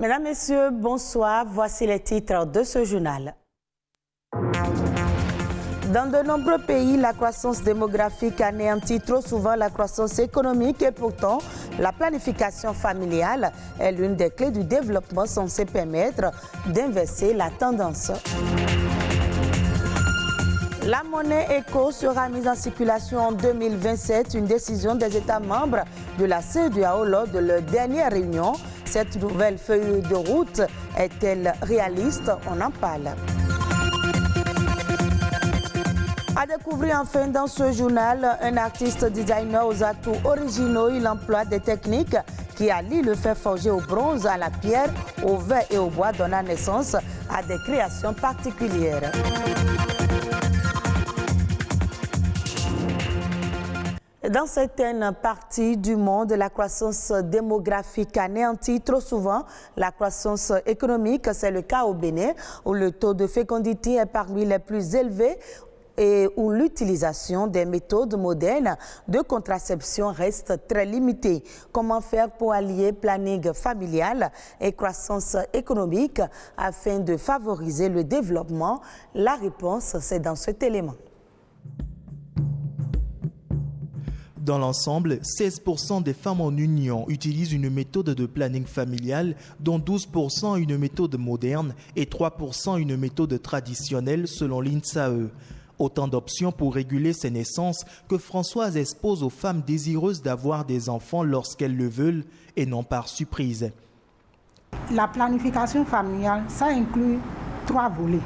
Mesdames, Messieurs, bonsoir. Voici les titres de ce journal. Dans de nombreux pays, la croissance démographique anéantit trop souvent la croissance économique et pourtant, la planification familiale est l'une des clés du développement censée permettre d'inverser la tendance. La monnaie éco sera mise en circulation en 2027, une décision des États membres de la CEDEAO lors de leur dernière réunion. Cette nouvelle feuille de route est-elle réaliste? On en parle. À découvrir enfin dans ce journal, un artiste designer aux atouts originaux. Il emploie des techniques qui allient le fer forgé au bronze, à la pierre, au verre et au bois, donnant naissance à des créations particulières. Dans certaines parties du monde, la croissance démographique anéantit trop souvent la croissance économique. C'est le cas au Bénin, où le taux de fécondité est parmi les plus élevés et où l'utilisation des méthodes modernes de contraception reste très limitée. Comment faire pour allier planning familial et croissance économique afin de favoriser le développement? La réponse, c'est dans cet élément. Dans l'ensemble, 16% des femmes en union utilisent une méthode de planning familial, dont 12% une méthode moderne et 3% une méthode traditionnelle selon l'INSAE. Autant d'options pour réguler ces naissances que Françoise expose aux femmes désireuses d'avoir des enfants lorsqu'elles le veulent et non par surprise. La planification familiale, ça inclut 3 volets.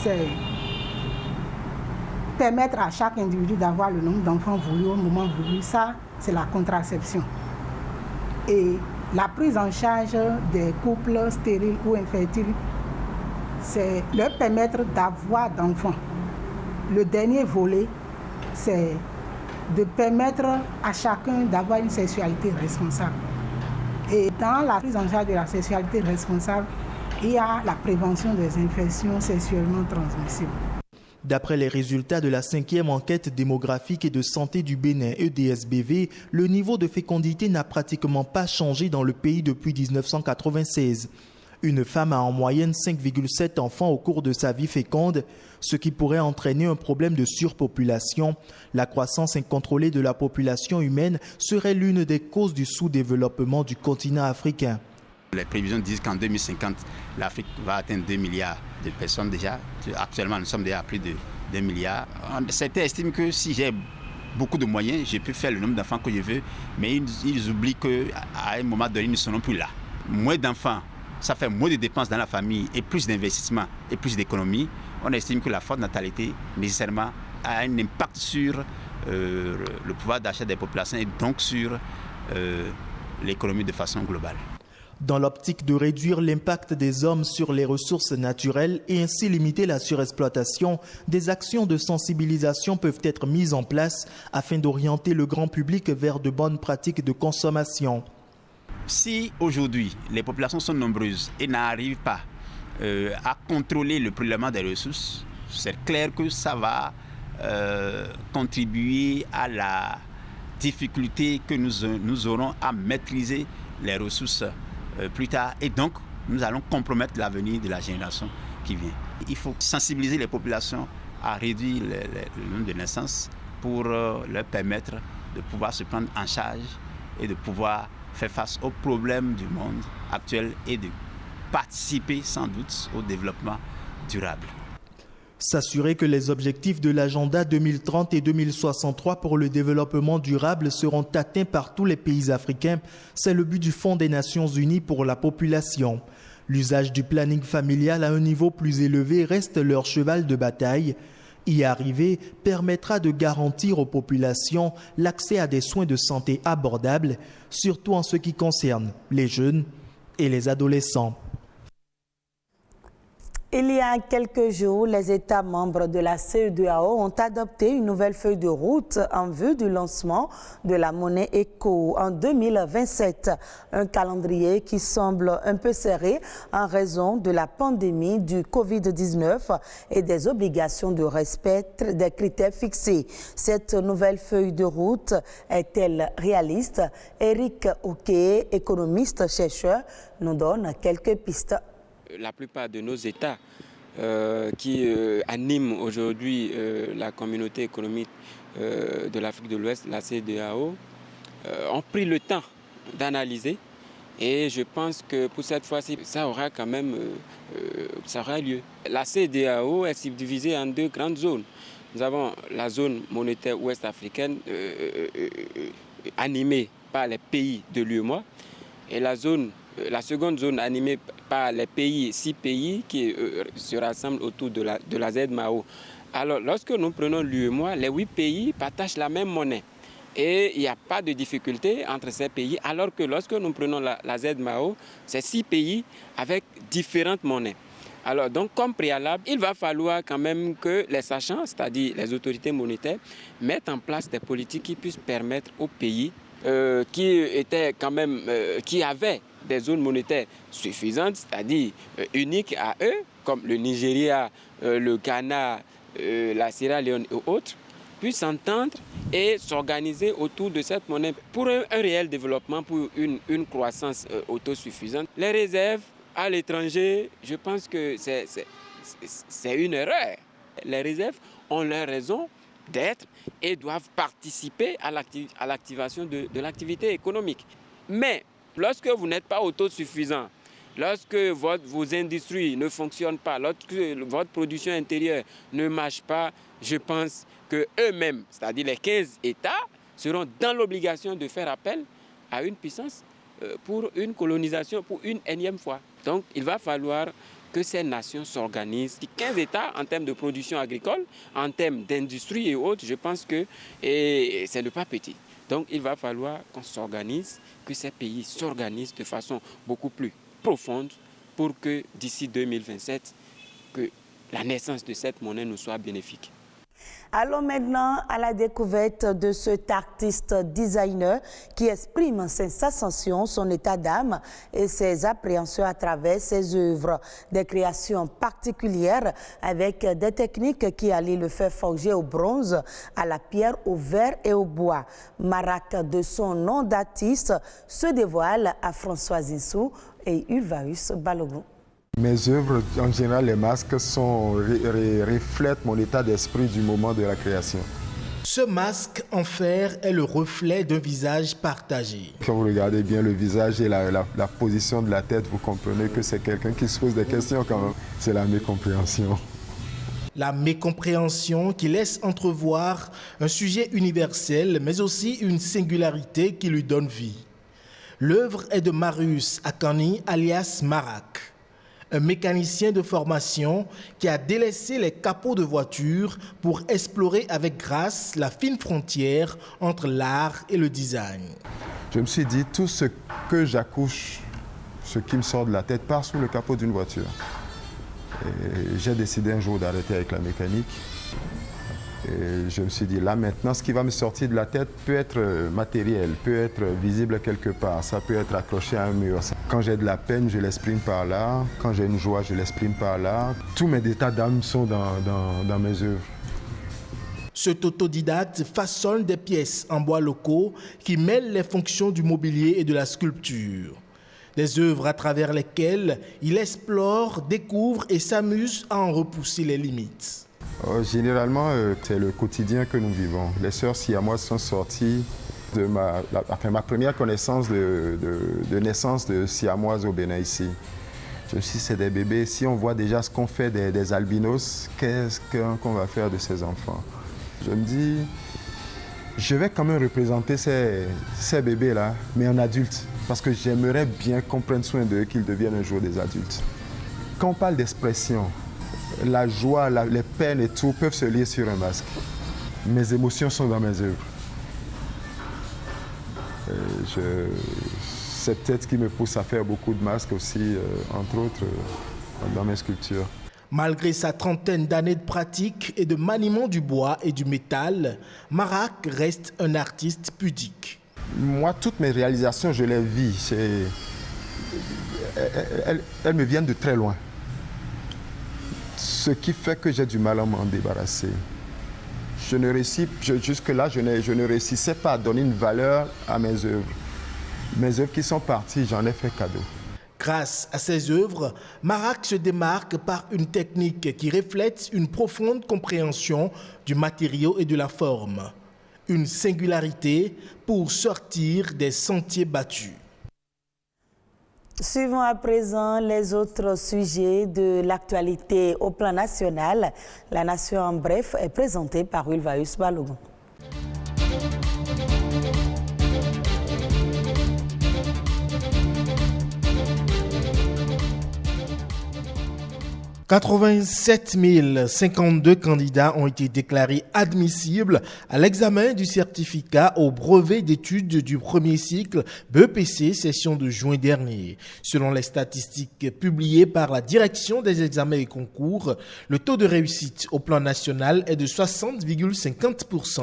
C'est permettre à chaque individu d'avoir le nombre d'enfants voulus au moment voulu, ça c'est la contraception. Et la prise en charge des couples stériles ou infertiles, c'est leur permettre d'avoir d'enfants. Le dernier volet, c'est de permettre à chacun d'avoir une sexualité responsable. Et dans la prise en charge de la sexualité responsable, il y a la prévention des infections sexuellement transmissibles. D'après les résultats de la 5e enquête démographique et de santé du Bénin EDSBV, le niveau de fécondité n'a pratiquement pas changé dans le pays depuis 1996. Une femme a en moyenne 5,7 enfants au cours de sa vie féconde, ce qui pourrait entraîner un problème de surpopulation. La croissance incontrôlée de la population humaine serait l'une des causes du sous-développement du continent africain. Les prévisions disent qu'en 2050, l'Afrique va atteindre 2 milliards de personnes déjà. Actuellement, nous sommes déjà à plus de 2 milliards. Certains estiment que si j'ai beaucoup de moyens, je peux faire le nombre d'enfants que je veux, mais ils oublient qu'à un moment donné, nous ne serons plus là. Moins d'enfants, ça fait moins de dépenses dans la famille et plus d'investissements et plus d'économies. On estime que la forte natalité, nécessairement, a un impact sur le pouvoir d'achat des populations et donc sur l'économie de façon globale. Dans l'optique de réduire l'impact des hommes sur les ressources naturelles et ainsi limiter la surexploitation, des actions de sensibilisation peuvent être mises en place afin d'orienter le grand public vers de bonnes pratiques de consommation. Si aujourd'hui les populations sont nombreuses et n'arrivent pas à contrôler le prélèvement des ressources, c'est clair que ça va contribuer à la difficulté que nous aurons à maîtriser les ressources plus tard, et donc nous allons compromettre l'avenir de la génération qui vient. Il faut sensibiliser les populations à réduire le nombre de naissances pour leur permettre de pouvoir se prendre en charge et de pouvoir faire face aux problèmes du monde actuel et de participer sans doute au développement durable. S'assurer que les objectifs de l'agenda 2030 et 2063 pour le développement durable seront atteints par tous les pays africains, c'est le but du Fonds des Nations Unies pour la population. L'usage du planning familial à un niveau plus élevé reste leur cheval de bataille. Y arriver permettra de garantir aux populations l'accès à des soins de santé abordables, surtout en ce qui concerne les jeunes et les adolescents. Il y a quelques jours, les États membres de la CEDEAO ont adopté une nouvelle feuille de route en vue du lancement de la monnaie éco en 2027. Un calendrier qui semble un peu serré en raison de la pandémie du Covid-19 et des obligations de respect des critères fixés. Cette nouvelle feuille de route est-elle réaliste? Eric Oké, économiste-chercheur, nous donne quelques pistes. La plupart de nos États qui animent aujourd'hui la communauté économique de l'Afrique de l'Ouest, la CEDEAO, ont pris le temps d'analyser et je pense que pour cette fois-ci, ça aura quand même ça aura lieu. La CEDEAO est subdivisée en deux grandes zones. Nous avons la zone monétaire ouest-africaine animée par les pays de l'UEMOA et la seconde zone animée par les pays, 6 pays qui se rassemblent autour de la ZMAO. Alors, lorsque nous prenons l'UEMOA, les 8 pays partagent la même monnaie. Et il n'y a pas de difficulté entre ces pays, alors que lorsque nous prenons la ZMAO, c'est 6 pays avec différentes monnaies. Alors, donc, comme préalable, il va falloir quand même que les sachants, c'est-à-dire les autorités monétaires, mettent en place des politiques qui puissent permettre aux pays qui avaient des zones monétaires suffisantes, c'est-à-dire uniques à eux, comme le Nigeria, le Ghana, la Sierra Leone et autres, puissent s'entendre et s'organiser autour de cette monnaie pour un réel développement, pour une croissance autosuffisante. Les réserves à l'étranger, je pense que c'est une erreur. Les réserves ont leur raison d'être et doivent participer à l'activation de l'activité économique. Mais lorsque vous n'êtes pas autosuffisant, lorsque vos industries ne fonctionnent pas, lorsque votre production intérieure ne marche pas, je pense qu'eux-mêmes, c'est-à-dire les 15 États, seront dans l'obligation de faire appel à une puissance pour une colonisation, pour une énième fois. Donc il va falloir que ces nations s'organisent. 15 États en termes de production agricole, en termes d'industrie et autres, je pense que c'est ne pas petit. Donc il va falloir qu'on s'organise, que ces pays s'organisent de façon beaucoup plus profonde pour que d'ici 2027, que la naissance de cette monnaie nous soit bénéfique. Allons maintenant à la découverte de cet artiste designer qui exprime ses sensations, son état d'âme et ses appréhensions à travers ses œuvres. Des créations particulières avec des techniques qui allient le fer forgé au bronze, à la pierre, au verre et au bois. Marak, de son nom d'artiste, se dévoile à Françoise Insou et Ulvaeus Balogun. Mes œuvres, en général, les masques reflètent mon état d'esprit du moment de la création. Ce masque en fer est le reflet d'un visage partagé. Quand vous regardez bien le visage et la position de la tête, vous comprenez que c'est quelqu'un qui se pose des questions quand même. C'est la mécompréhension. La mécompréhension qui laisse entrevoir un sujet universel, mais aussi une singularité qui lui donne vie. L'œuvre est de Marius Akani, alias Marak. Un mécanicien de formation qui a délaissé les capots de voiture pour explorer avec grâce la fine frontière entre l'art et le design. Je me suis dit, tout ce que j'accouche, ce qui me sort de la tête, part sous le capot d'une voiture. J'ai décidé un jour d'arrêter avec la mécanique. Et je me suis dit, là maintenant, ce qui va me sortir de la tête peut être matériel, peut être visible quelque part. Ça peut être accroché à un mur. Quand j'ai de la peine, je l'exprime par là. Quand j'ai une joie, je l'exprime par là. Tous mes états d'âme sont dans mes œuvres. Cet autodidacte façonne des pièces en bois locaux qui mêlent les fonctions du mobilier et de la sculpture. Des œuvres à travers lesquelles il explore, découvre et s'amuse à en repousser les limites. Généralement, c'est le quotidien que nous vivons. Les sœurs siamoises sont sorties de ma première connaissance de naissance de siamoises au Bénin ici. Je me suis dit, c'est des bébés. Si on voit déjà ce qu'on fait des albinos, qu'est-ce qu'on va faire de ces enfants? Je me dis, je vais quand même représenter ces bébés-là, mais en adultes, parce que j'aimerais bien qu'on prenne soin d'eux, qu'ils deviennent un jour des adultes. Quand on parle d'expression, la joie, les peines et tout peuvent se lier sur un masque. Mes émotions sont dans mes œuvres. C'est peut-être ce qui me pousse à faire beaucoup de masques aussi, entre autres, dans mes sculptures. Malgré sa trentaine d'années de pratique et de maniement du bois et du métal, Marak reste un artiste pudique. Moi, toutes mes réalisations, je les vis. Elles me viennent de très loin. Ce qui fait que j'ai du mal à m'en débarrasser. Jusque-là, je ne réussissais pas à donner une valeur à mes œuvres. Mes œuvres qui sont parties, j'en ai fait cadeau. Grâce à ses œuvres, Marak se démarque par une technique qui reflète une profonde compréhension du matériau et de la forme. Une singularité pour sortir des sentiers battus. Suivons à présent les autres sujets de l'actualité au plan national. La Nation en bref est présentée par Wilvaeus Balogun. « 87 052 candidats ont été déclarés admissibles à l'examen du certificat au brevet d'études du premier cycle BEPC session de juin dernier. Selon les statistiques publiées par la Direction des examens et concours, le taux de réussite au plan national est de 60,50%.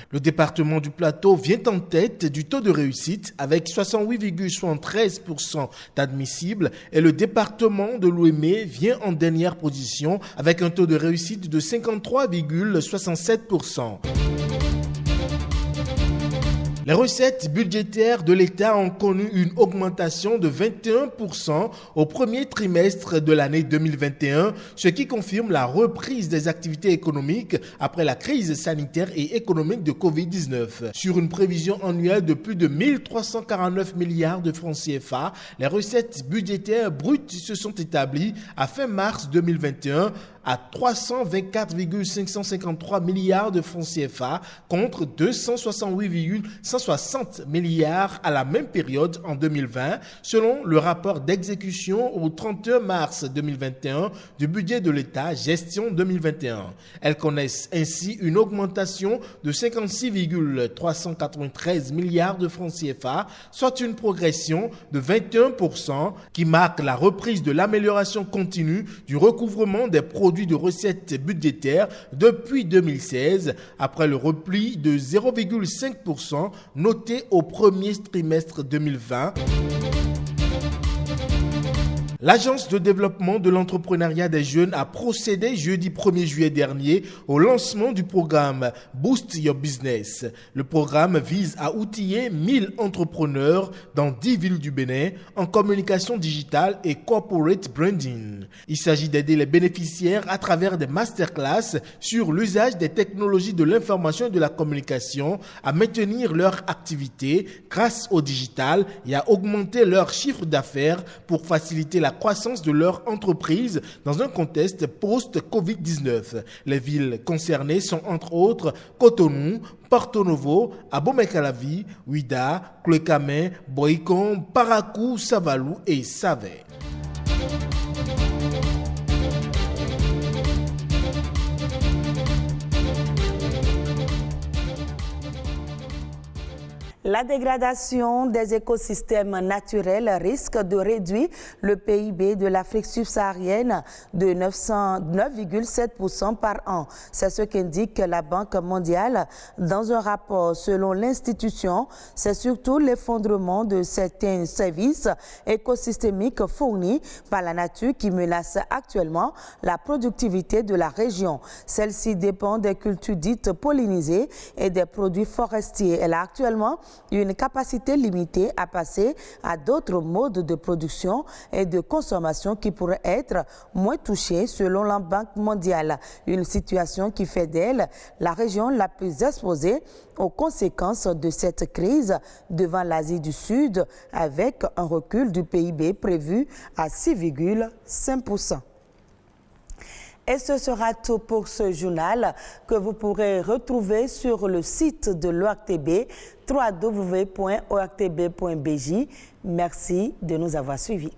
Le département du Plateau vient en tête du taux de réussite avec 68,73% d'admissibles et le département de l'Ouémé vient en dernière position avec un taux de réussite de 53,67%. Les recettes budgétaires de l'État ont connu une augmentation de 21% au premier trimestre de l'année 2021, ce qui confirme la reprise des activités économiques après la crise sanitaire et économique de Covid-19. Sur une prévision annuelle de plus de 1349 milliards de francs CFA, les recettes budgétaires brutes se sont établies à fin mars 2021 à 324,553 milliards de francs CFA contre 268,160 milliards à la même période en 2020, selon le rapport d'exécution au 31 mars 2021 du budget de l'État gestion 2021. Elles connaissent ainsi une augmentation de 56,393 milliards de francs CFA, soit une progression de 21% qui marque la reprise de l'amélioration continue du recouvrement des produits de recettes budgétaires depuis 2016, après le repli de 0,5% noté au premier trimestre 2020. L'Agence de développement de l'entrepreneuriat des jeunes a procédé jeudi 1er juillet dernier au lancement du programme Boost Your Business. Le programme vise à outiller 1000 entrepreneurs dans 10 villes du Bénin en communication digitale et corporate branding. Il s'agit d'aider les bénéficiaires à travers des masterclass sur l'usage des technologies de l'information et de la communication à maintenir leur activité grâce au digital et à augmenter leur chiffre d'affaires pour faciliter la croissance de leur entreprise dans un contexte post-Covid-19. Les villes concernées sont entre autres Cotonou, Porto Novo, Abomey-Calavi, Ouida, Cloécamé, Boïcon, Parakou, Savalou et Savé. La dégradation des écosystèmes naturels risque de réduire le PIB de l'Afrique subsaharienne de 9,7% par an. C'est ce qu'indique la Banque mondiale dans un rapport. Selon l'institution, c'est surtout l'effondrement de certains services écosystémiques fournis par la nature qui menace actuellement la productivité de la région. Celle-ci dépend des cultures dites pollinisées et des produits forestiers. Elle a actuellement une capacité limitée à passer à d'autres modes de production et de consommation qui pourraient être moins touchés selon la Banque mondiale. Une situation qui fait d'elle la région la plus exposée aux conséquences de cette crise devant l'Asie du Sud avec un recul du PIB prévu à 6,5%. Et ce sera tout pour ce journal que vous pourrez retrouver sur le site de l'ORTB, www.ortb.bj. Merci de nous avoir suivis.